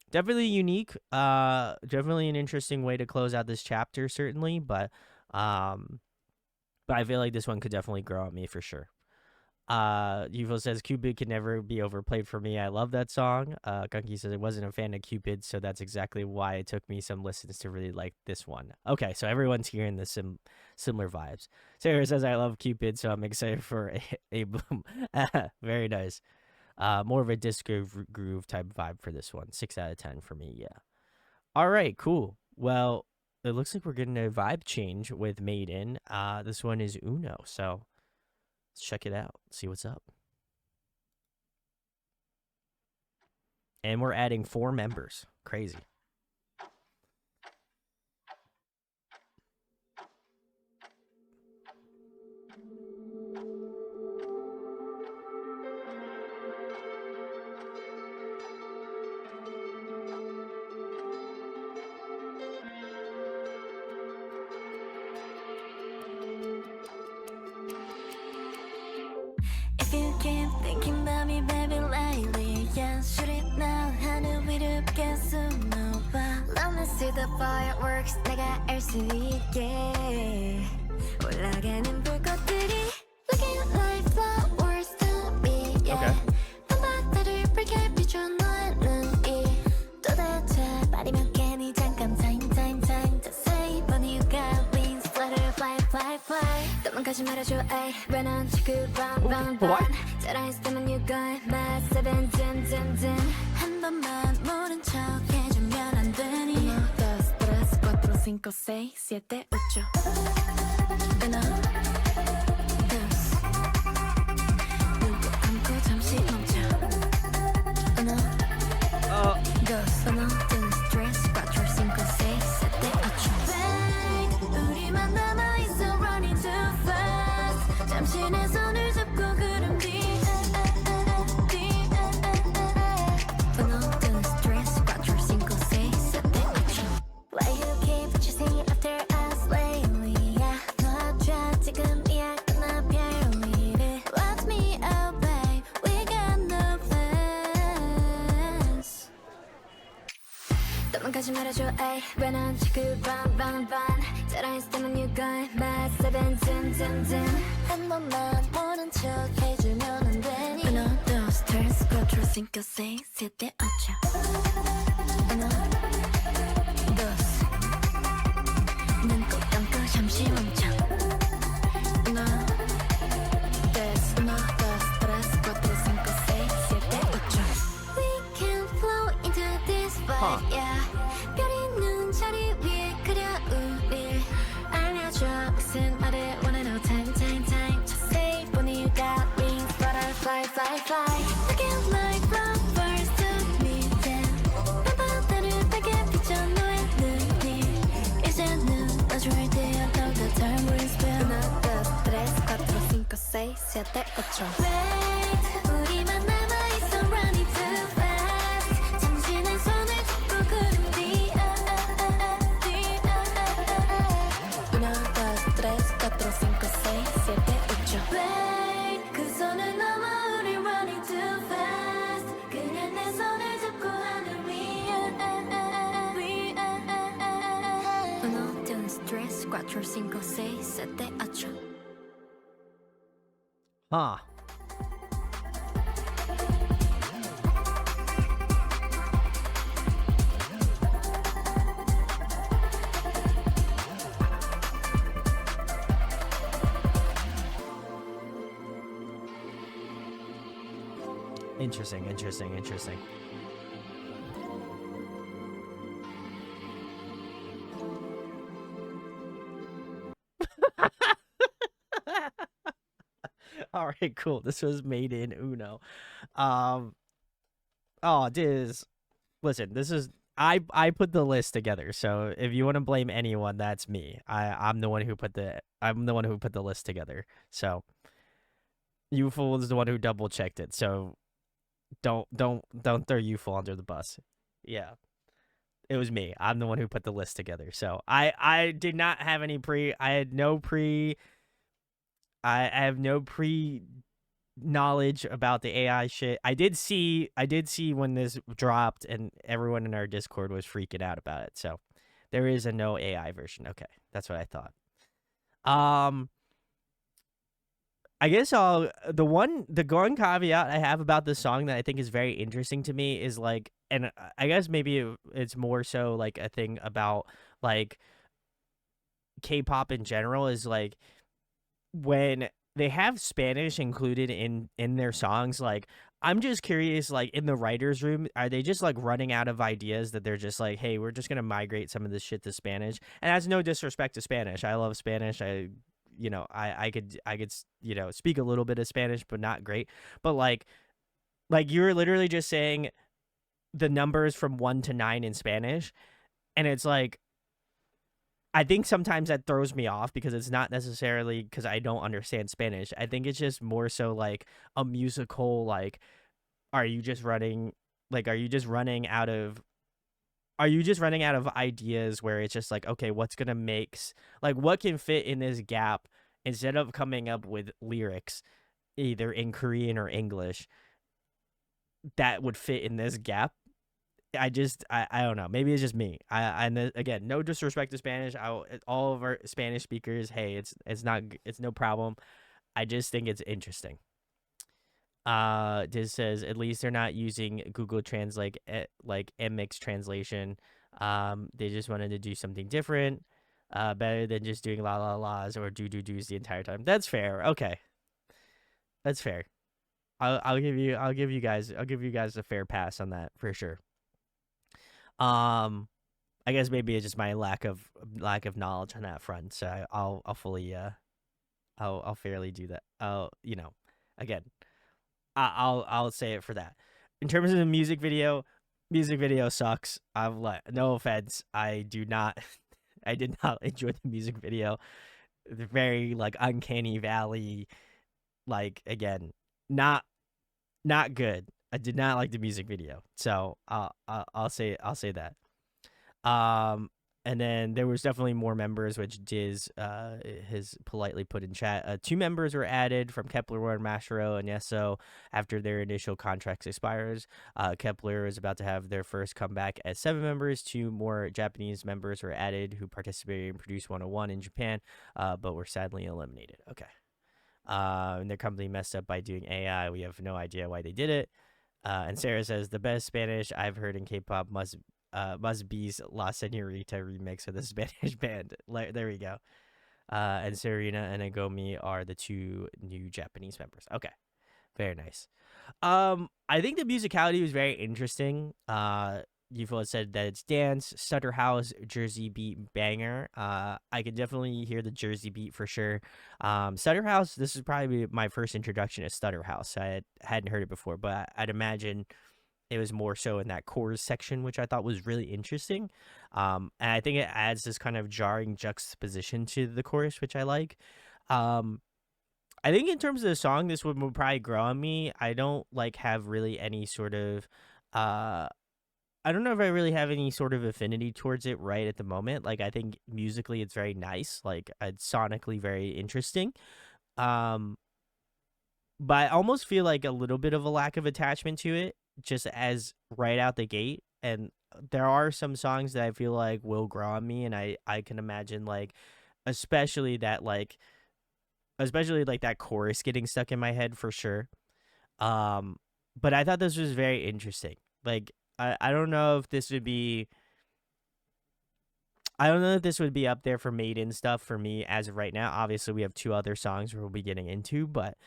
definitely unique. Definitely an interesting way to close out this chapter, certainly. But I feel like this one could definitely grow on me for sure. Yuvo says Cupid can never be overplayed for me. I love that song. Gunky says I wasn't a fan of Cupid, so that's exactly why it took me some listens to really like this one. Okay, so everyone's hearing the similar vibes. Sarah says I love Cupid, so I'm excited for a boom. Very nice. More of a disco groove type vibe for this one. 6 out of 10 for me. Yeah. All right, cool. Well, it looks like we're getting a vibe change with Madein. This one is Uno, so let's check it out. See what's up. And we're adding 4 members. Crazy. If you keep thinking about me, baby, lately, yeah, shoot it now. 하늘 위로 계속 놓아. Let me see the fireworks. 내가 알 수 있게 올라가는 불꽃들이 looking like flowers to me, yeah. 밤바다를 밝게 비춰 너의 눈이 도망가지 말아줘 에이 왜난 지금 What? 살아있으면 you got my seven 한 번만 모른 척 해주면 안 되니 1, 2, 3, 4, 5, 6, 7, 8 Uno, dos 눈꼭 감고 잠시 멈춰 Uno, dos Uno, dos, tres, cuatro, cinco, seis, siete, ocho Wait, 우리만 남아있어 running too fast 잠시 내 손을 잡고 구름 뒤 Uno, dos, tres, cuatro, cinco, seis, siete, ocho Why you keep chasing after us lately yeah 놔줘 지금이야 끝나 barely Let me out babe we got no plans 도망가지 말아줘 에이 왜난 지금 살아있으면 you got my seven 한 번만 모른 척 해주면 안 되니 Uno, dos, tres, cuatro, cinco, seis, siete, ocho Uno, dos 눈꼭 감고 잠시 멈춰 Uno, tres, uno, dos, tres, cuatro, cinco, seis, siete, ocho We can flow into this vibe, yeah 별이 있는 자리 위에 그려 우릴 알려줘 무슨 말을 원해 no time Just say when you got wings butterfly fly fly Looking like flowers to me then 밤바다를 빨개 비춰 너의 눈이 이제는 너 좋을 때였던 the time we spent Uno, dos, tres, cuatro, cinco, seis, siete, ocho Wait 우리만 남아있어 running too fast 잠시 내 손을 잡고 구름 뒤 Uno, dos, tres, cuatro, cinco, seis, siete, ocho Wait 그 손을 넘어 우리 running too fast 그냥 내 손을 잡고 하늘 위에 Uno, dos, tres, cuatro, cinco, seis, siete, ocho Huh. Interesting. All right, cool. This was made in Uno. Oh, listen, this is I put the list together. So if you want to blame anyone, that's me. I'm the one who put the list together. So Youthful is the one who double checked it. So don't throw Youthful under the bus. Yeah. It was me. I'm the one who put the list together. So I did not have any I have no pre knowledge about the AI shit. I did see when this dropped and everyone in our Discord was freaking out about it. So there is a no AI version. Okay. That's what I thought. I guess the one caveat I have about this song that I think is very interesting to me is like, and I guess maybe it's more so like a thing about like K-pop in general is like when they have Spanish included in their songs, like I'm just curious, like in the writer's room, are they just like running out of ideas that they're just like, hey, we're just gonna migrate some of this shit to Spanish? And that's no disrespect to Spanish. I love Spanish. I could speak a little bit of Spanish, but not great. But like you're literally just saying the numbers from 1 to 9 in Spanish, and it's like I think sometimes that throws me off because it's not necessarily because I don't understand Spanish. I think it's just more so like a musical, like, are you just running out of ideas where it's just like, okay, what's going to what can fit in this gap instead of coming up with lyrics either in Korean or English that would fit in this gap? I don't know. Maybe it's just me. Again, no disrespect to Spanish. All of our Spanish speakers, hey, it's no problem. I just think it's interesting. This says at least they're not using Google Translate like MX translation. They just wanted to do something different. better than just doing la la la's or do do do's the entire time. That's fair. Okay, that's fair. I'll give you guys a fair pass on that for sure. Um, I guess maybe it's just my lack of knowledge on that front. So I'll fully I'll fairly do that. Again, I'll say it for that. In terms of the music video sucks. I've no offense. I do not. I did not enjoy the music video. The very like uncanny valley. Like again, not not good. I did not like the music video. So I'll say that. Um, and then there was definitely more members, which Diz has politely put in chat. Two members were added from Kepler, Mashiro, and Yeso after their initial contracts expires. Kepler is about to have their first comeback as 7 members. 2 more Japanese members were added who participated in Produce 101 in Japan, but were sadly eliminated. Okay. And their company messed up by doing AI. We have no idea why they did it. And Sarah says the best Spanish I've heard in K-pop must be's La Senorita remix of the Spanish band. There we go. And Serena and Agomi are the 2 new Japanese members. Okay, very nice. I think the musicality was very interesting. Yufo said that it's dance, stutter house, Jersey beat banger. I could definitely hear the Jersey beat for sure. Stutter house, this is probably my first introduction to stutter house. I hadn't heard it before, but I'd imagine it was more so in that chorus section, which I thought was really interesting. And I think it adds this kind of jarring juxtaposition to the chorus, which I like. I think in terms of the song, this would probably grow on me. I don't have really any sort of I don't know if I really have any sort of affinity towards it right at the moment. I think musically it's very nice, it's sonically very interesting. But I almost feel like a little bit of a lack of attachment to it just as right out the gate. And there are some songs that I feel like will grow on me, and I can imagine especially that that chorus getting stuck in my head for sure. But I thought this was very interesting. I don't know if this would be up there for Madein stuff for me as of right now. Obviously, we have 2 other songs we'll be getting into, but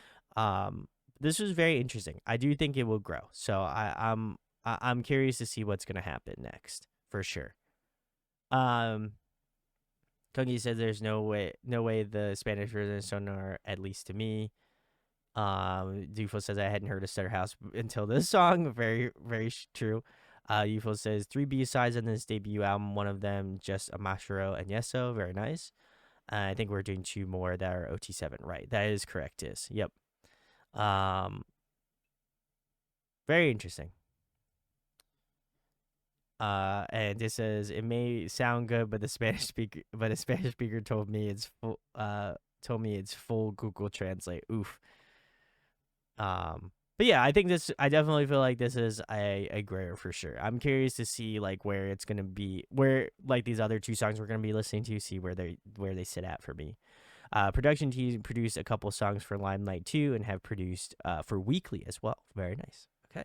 this was very interesting. I do think it will grow. So I'm curious to see what's gonna happen next for sure. Kongi says there's no way the Spanish version is sonar, at least to me. Dufo says I hadn't heard of Stutter House until this song. Very, very true. Ufo says 3 B-sides on this debut album. One of them just Amashiro and Yeso. Very nice. I think we're doing 2 more that are OT7. Right. That is correct. Yep. Very interesting. And this says it may sound good, but a Spanish speaker told me it's full Google Translate. Oof. But yeah, I definitely feel like this is a grayer for sure. I'm curious to see where it's gonna be, where these other 2 songs we're gonna be listening to, see where they sit at for me. Production team produced a couple songs for Limelight 2 and have produced for Weekly as well. Very nice. Okay.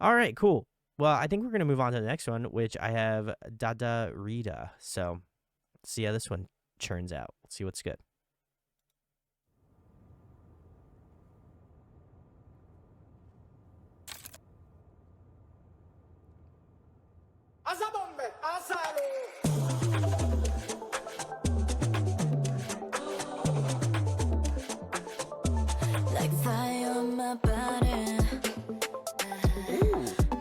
All right, cool. Well, I think we're gonna move on to the next one, which I have Dada Rita. So let's see how this one churns out. Let's see what's good. Like fire on my body.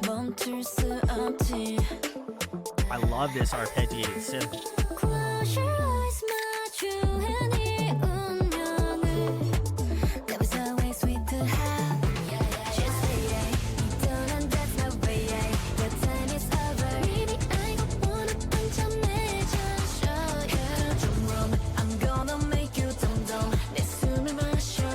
멈출 수 없지. I love this arpeggiated synth. Close your eyes, 마주해 네 운명을. That was always sweet to have. Just say yeah. 이대로는 that's my way. Your time is over. Maybe I don't wanna 번쩍내자. Show you. 좀 wrong. I'm gonna make you dumb. 내 숨을 마셔.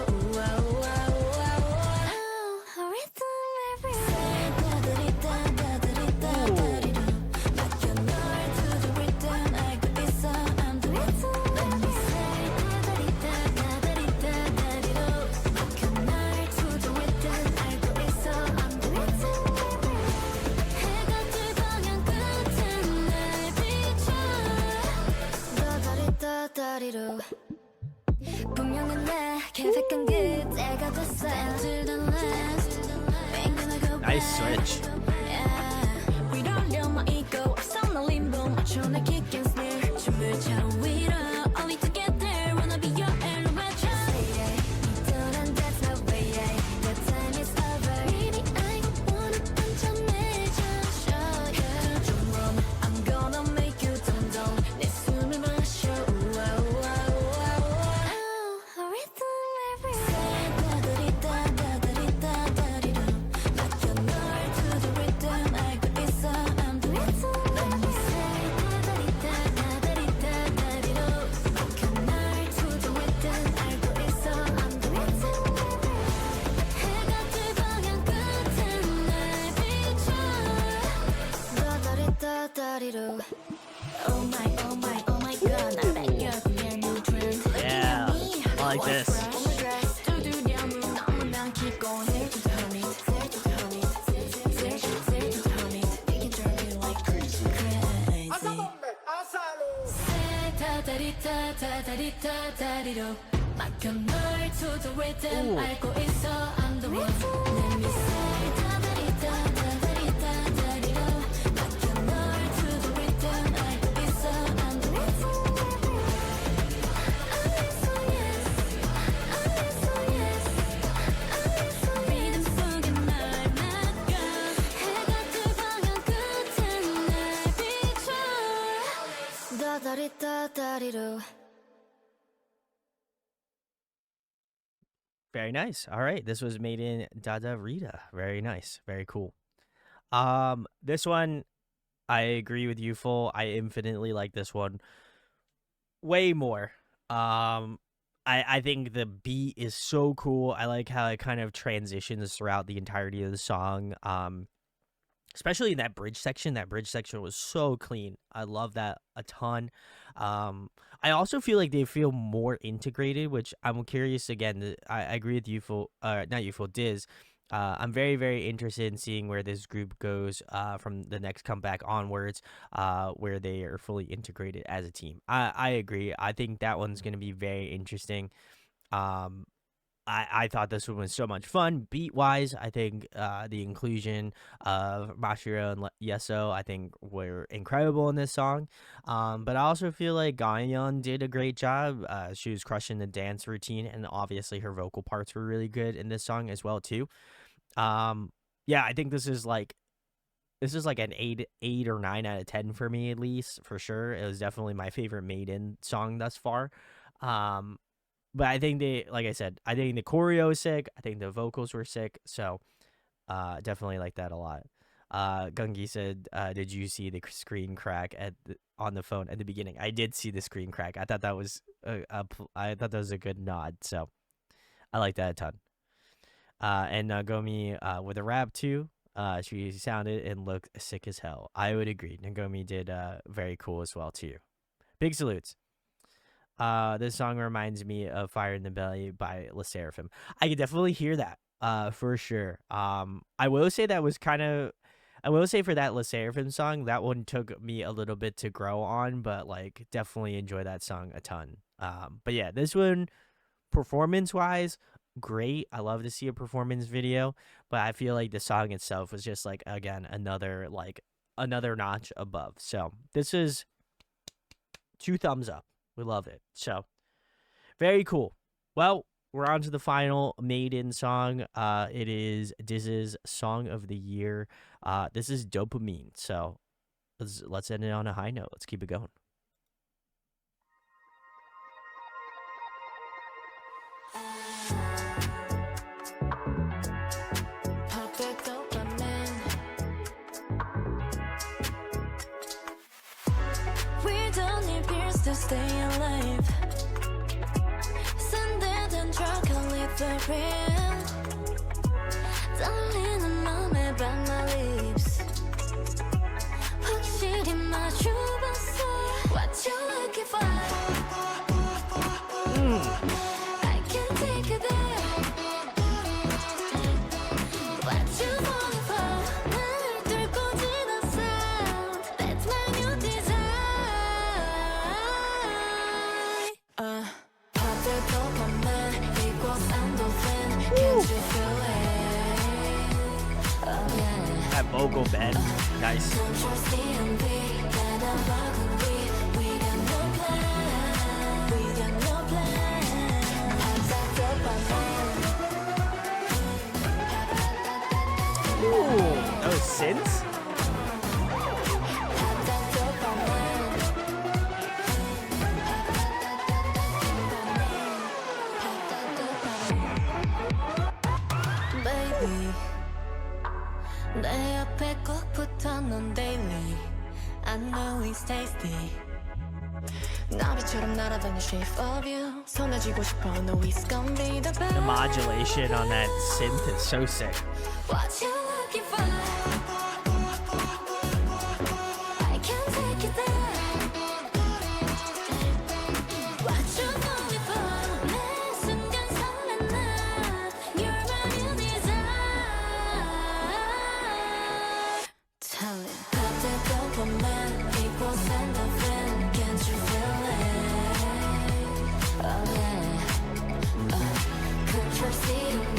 다리로 분명히 내 계획한 그때가 됐어. Until the last Nice switch. 위로려 이고 앞선 널 림보 맞춰 내 kick and snare 춤을 춰 위로 only together wanna be your elevator. 떠난 that's no way. The time is over. Baby I wanna 반짝내자. Show you 좀 warm. I'm gonna make you 덤덤. 내 숨을 마셔. Rhythm every 다다리다 다다리다 다리로 맡겨 널 to the rhythm. 알고 있어 I'm the rhythm. Let me say 다다리다 다다리다 다리로 맡겨 널 to the rhythm. 알고 있어 I'm the rhythm. 해가 뜰 방향 끝엔 날 비춰. 다다리다 다리로 Oh my oh my oh my god 날 뺏겨보면 new trend. Yeah, I like this. 다리로 맡겨 널 to the rhythm. 알고 있어 I'm the one. Let me say 다다리다 다다리다 다리로 맡겨 널 to the rhythm. 알고 있어 I'm the rhythm. I so yes I so yes I so rhythm 속에 날 맡겨. 해가 뜰 방향 끝엔 날 비춰. 다다리다 다리로. Very nice. All right, this was Madein Dada Rita. Very nice. Very cool. This one, I agree with you full. I infinitely like this one way more. I think the beat is so cool. I like how it kind of transitions throughout the entirety of the song. Especially in that bridge section. That bridge section was so clean. I love that a ton. I also feel like they feel more integrated, which I'm curious again. I agree with you, not you, Diz. I'm very, very interested in seeing where this group goes from the next comeback onwards, where they are fully integrated as a team. I agree. I think that one's going to be very interesting. I thought this one was so much fun beat wise. I think the inclusion of Mashiro and Yeso I think were incredible in this song. But I also feel like Ganyeon did a great job. She was crushing the dance routine, and obviously her vocal parts were really good in this song as well too. Yeah, I think this is like an 8 or 9 out of 10 for me, at least, for sure. It was definitely my favorite Maiden song thus far. But I think like I said, I think the choreo is sick. I think the vocals were sick. So definitely like that a lot. Gungi said, did you see the screen crack on the phone at the beginning? I did see the screen crack. I thought that was a good nod. So I like that a ton. And Nagomi with a rap too. She sounded and looked sick as hell. I would agree. Nagomi did very cool as well too. Big salutes. This song reminds me of Fire in the Belly by Le Sserafim. I could definitely hear that for sure. I will say for that Le Sserafim song, that one took me a little bit to grow on, but like definitely enjoy that song a ton. But yeah, this one performance wise, great. I love to see a performance video, but I feel like the song itself was just like, again, another notch above. So this is 2 thumbs up. We love it. So very cool. Well, we're on to the final Maiden song. It is Diz's Song of the Year. This is Dopamine. So let's end it on a high note. Let's keep it going. To stay alive. Send and drug a live 떨리는 맘에 by my lips. 확실히 마주봤어. What you looking for? I can take it there. What you wanna for? 날 뚫고 지났어. That's my new design. vocal bend. Nice. Ooh, those synths. Baby, 내 옆에 꼭 붙어 넌 daily. I know it's tasty. 나비처럼 날아다녀 shape of you. 손에 쥐고 싶어 no it's gonna be the best. The modulation on that synth is so sick. What you looking for? I can't take it there. What you going for? 매 순간 설레는 You're my new desire. Tell it. 그때도 보면 이곳엔 the wind. Can't you feel it? Oh yeah. Control C and B.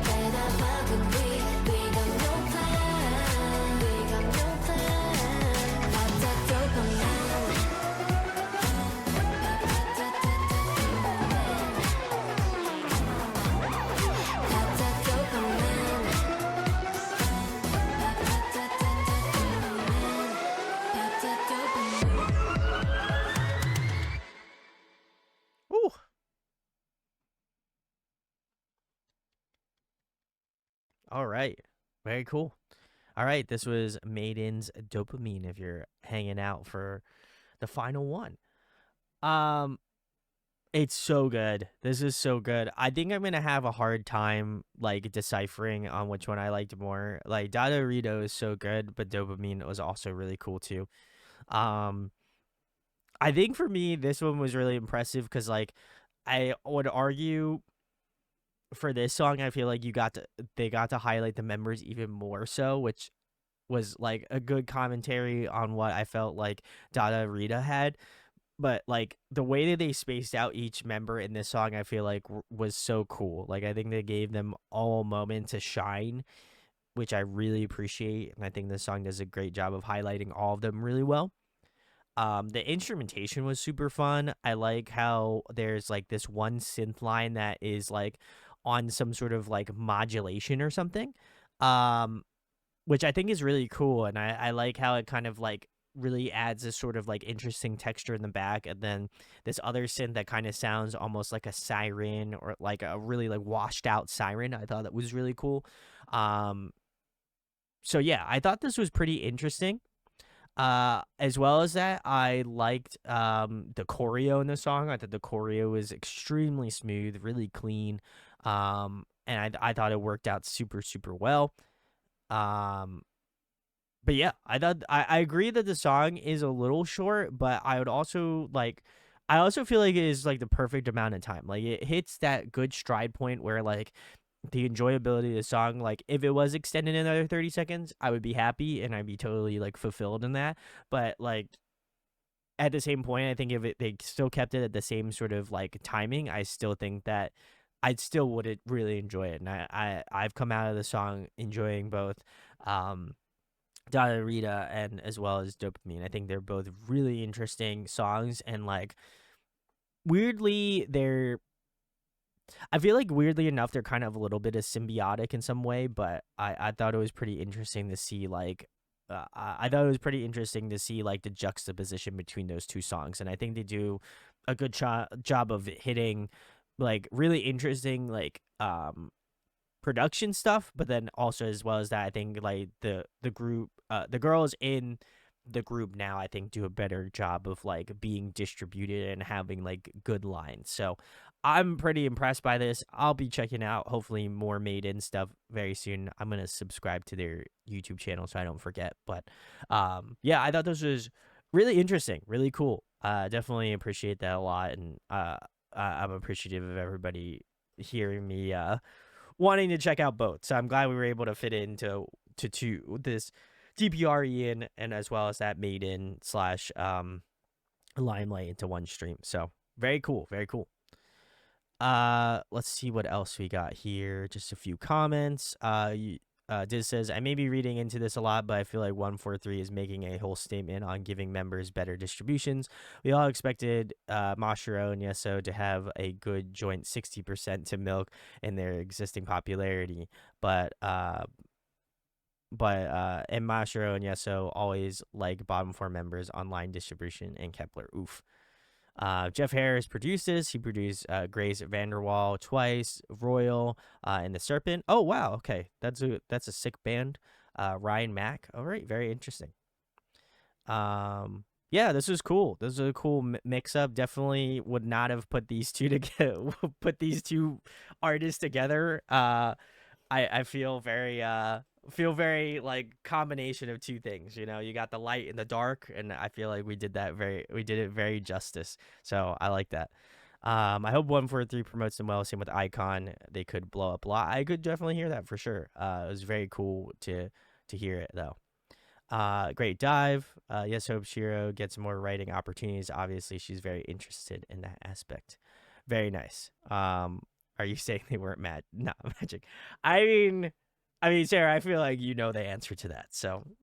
내가 막은 we. We got no plan. We got no plan. 바짝 dopamine. 바짝 dopamine. 바짝 dopamine. Ooh. All right. Very cool. All right. This was Maiden's Dopamine if you're hanging out for the final one. Um, it's so good. This is so good. I think I'm gonna have a hard time like deciphering on which one I liked more. Like Dada Rito is so good, but Dopamine was also really cool too. Um, I think for me this one was really impressive because like I would argue for this song, I feel like they got to highlight the members even more so, which was like a good commentary on what I felt like Dada Rita had. But like the way that they spaced out each member in this song, I feel like was so cool. Like I think they gave them all a moment to shine, which I really appreciate, and I think this song does a great job of highlighting all of them really well. The instrumentation was super fun. I like how there's like this one synth line that is like on some sort of like modulation or something. Um, which I think is really cool. And I like how it kind of like really adds this sort of like interesting texture in the back. And then this other synth that kind of sounds almost like a siren or like a really like washed out siren. I thought that was really cool. Um, so yeah, I thought this was pretty interesting. As well as that, I liked the choreo in the song. I thought the choreo was extremely smooth, really clean. And I thought it worked out super super well. Um, but yeah, I agree that the song is a little short, but I also feel like it is like the perfect amount of time. Like it hits that good stride point where like the enjoyability of the song, like if it was extended another 30 seconds, I would be happy and I'd be totally like fulfilled in that. But like at the same point, I think if they still kept it at the same sort of like timing, I still think that I'd still would really enjoy it. And I've come out of the song enjoying both um Dada Rita and as well as Dopamine. I think they're both really interesting songs and like weirdly I feel like weirdly enough they're kind of a little bit of symbiotic in some way, but I thought it was pretty interesting to see like I thought it was pretty interesting to see like the juxtaposition between those two songs, and I think they do a good job of hitting like really interesting like production stuff, but then also as well as that, I think like the group, the girls in the group now, I think do a better job of like being distributed and having like good lines. So I'm pretty impressed by this. I'll be checking out hopefully more Madein stuff very soon. I'm gonna subscribe to their YouTube channel so I don't forget. But yeah, I thought this was really interesting, really cool. Definitely appreciate that a lot, and I'm appreciative of everybody hearing me wanting to check out both. So I'm glad we were able to fit into this DPRE and as well as that Madein slash Limelight into one stream. So very cool, very cool. Let's see what else we got here. Just a few comments. Diz says, I may be reading into this a lot, but I feel like 143 is making a whole statement on giving members better distributions. We all expected Mashiro and Yeso to have a good joint 60% to milk in their existing popularity, but and Mashiro and Yeso always like bottom four members online distribution and Kepler. Oof. Jeff Harris produced this. He produced Grace Vanderwall twice, Royal, and The Serpent. Oh wow, okay, that's a sick band. Ryan Mack. All right, very interesting. Yeah, this was cool. This was a cool mix up. Definitely would not have put these two together. Put these two artists together. I feel very like combination of two things. You know, you got the light and the dark, and I feel like we did it very justice. So I like that. I hope 143 promotes them well. Same with Icon, they could blow up a lot. I could definitely hear that for sure. It was very cool to hear it though. Great dive. Yes, hope Shiro gets more writing opportunities. Obviously, she's very interested in that aspect. Very nice. Are you saying they weren't mad? Not magic. I mean, Sarah, I feel like you know the answer to that. So